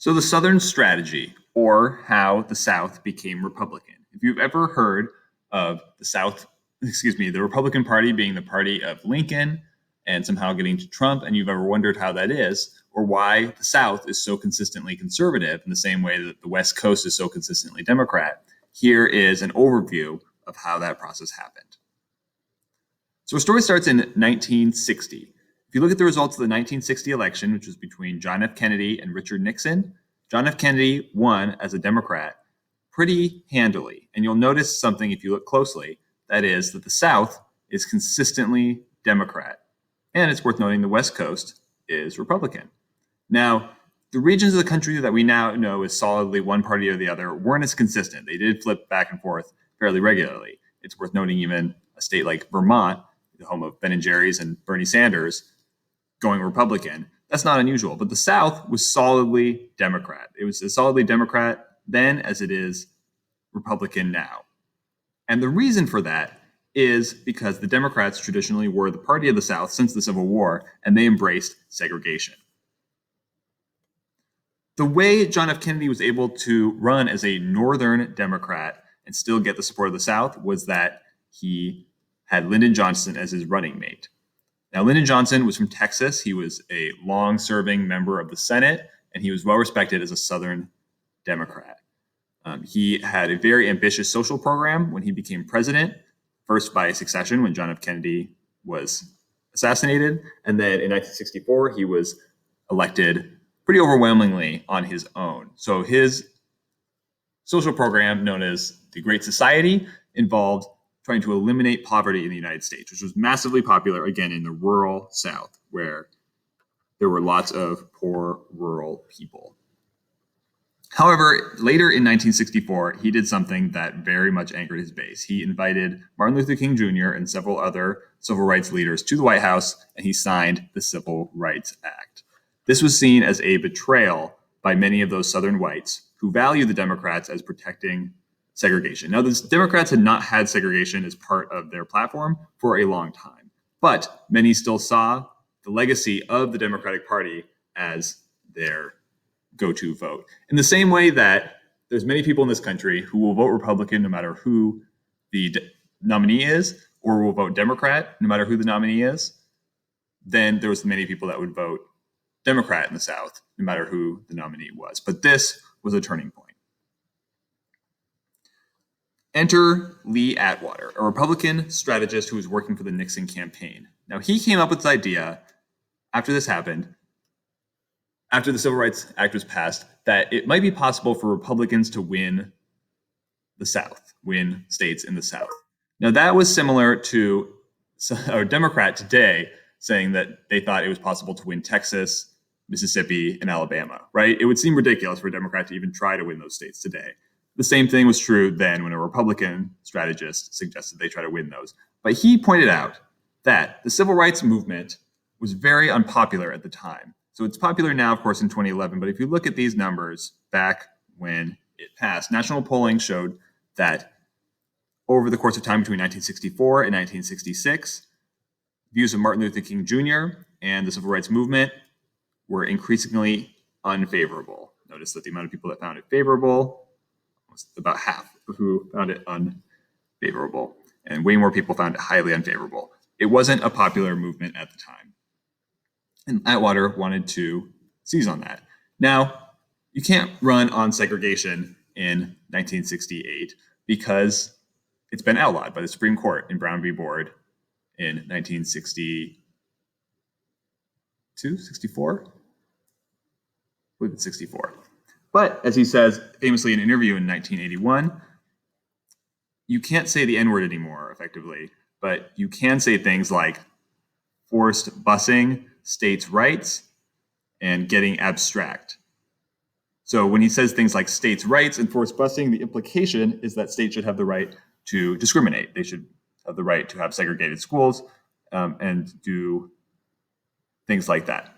So the Southern strategy, or how the South became Republican. If you've ever heard of the Republican Party being the party of Lincoln and somehow getting to Trump, and you've ever wondered how that is, or why the South is so consistently conservative in the same way that the West Coast is so consistently Democrat, here is an overview of how that process happened. So our story starts in 1960. If you look at the results of the 1960 election, which was between John F. Kennedy and Richard Nixon, John F. Kennedy won as a Democrat pretty handily. And you'll notice something if you look closely, that is that the South is consistently Democrat. And it's worth noting the West Coast is Republican. Now, the regions of the country that we now know is solidly one party or the other weren't as consistent. They did flip back and forth fairly regularly. It's worth noting even a state like Vermont, the home of Ben and Jerry's and Bernie Sanders, going Republican. That's not unusual, but the South was solidly Democrat. It was as solidly Democrat then as it is Republican now. And the reason for that is because the Democrats traditionally were the party of the South since the Civil War, and they embraced segregation. The way John F. Kennedy was able to run as a Northern Democrat and still get the support of the South was that he had Lyndon Johnson as his running mate. Now, Lyndon Johnson was from Texas. He was a long-serving member of the Senate, and he was well-respected as a Southern Democrat. He had a very ambitious social program when he became president, first by succession when John F. Kennedy was assassinated, and then in 1964 he was elected pretty overwhelmingly on his own. So his social program, known as the Great Society, involved trying to eliminate poverty in the United States, which was massively popular, again, in the rural South, where there were lots of poor rural people. However, later in 1964, he did something that very much angered his base. He invited Martin Luther King Jr. and several other civil rights leaders to the White House, and he signed the Civil Rights Act. This was seen as a betrayal by many of those Southern whites who value the Democrats as protecting segregation. Now, the Democrats had not had segregation as part of their platform for a long time, but many still saw the legacy of the Democratic Party as their go-to vote. In the same way that there's many people in this country who will vote Republican no matter who the nominee is, or will vote Democrat no matter who the nominee is, then there was many people that would vote Democrat in the South no matter who the nominee was. But this was a turning point. Enter Lee Atwater, a Republican strategist who was working for the Nixon campaign. Now, he came up with this idea after this happened, after the Civil Rights Act was passed, that it might be possible for Republicans to win the South, win states in the South. Now, that was similar to a Democrat today saying that they thought it was possible to win Texas, Mississippi, and Alabama, right? It would seem ridiculous for a Democrat to even try to win those states today. The same thing was true then when a Republican strategist suggested they try to win those. But he pointed out that the civil rights movement was very unpopular at the time. So it's popular now, of course, in 2011. But if you look at these numbers back when it passed, national polling showed that over the course of time between 1964 and 1966, views of Martin Luther King Jr. and the civil rights movement were increasingly unfavorable. Notice that the amount of people that found it favorable was about half of who found it unfavorable, and way more people found it highly unfavorable. It wasn't a popular movement at the time. And Atwater wanted to seize on that. Now, you can't run on segregation in 1968 because it's been outlawed by the Supreme Court in Brown v. Board in 1962, 64? I believe it's 64. But as he says famously in an interview in 1981, you can't say the N-word anymore, effectively, but you can say things like forced busing, states' rights, and getting abstract. So when he says things like states' rights and forced busing, the implication is that states should have the right to discriminate. They should have the right to have segregated schools and do things like that.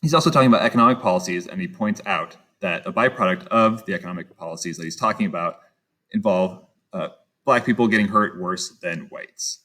He's also talking about economic policies, and he points out that a byproduct of the economic policies that he's talking about involve Black people getting hurt worse than whites.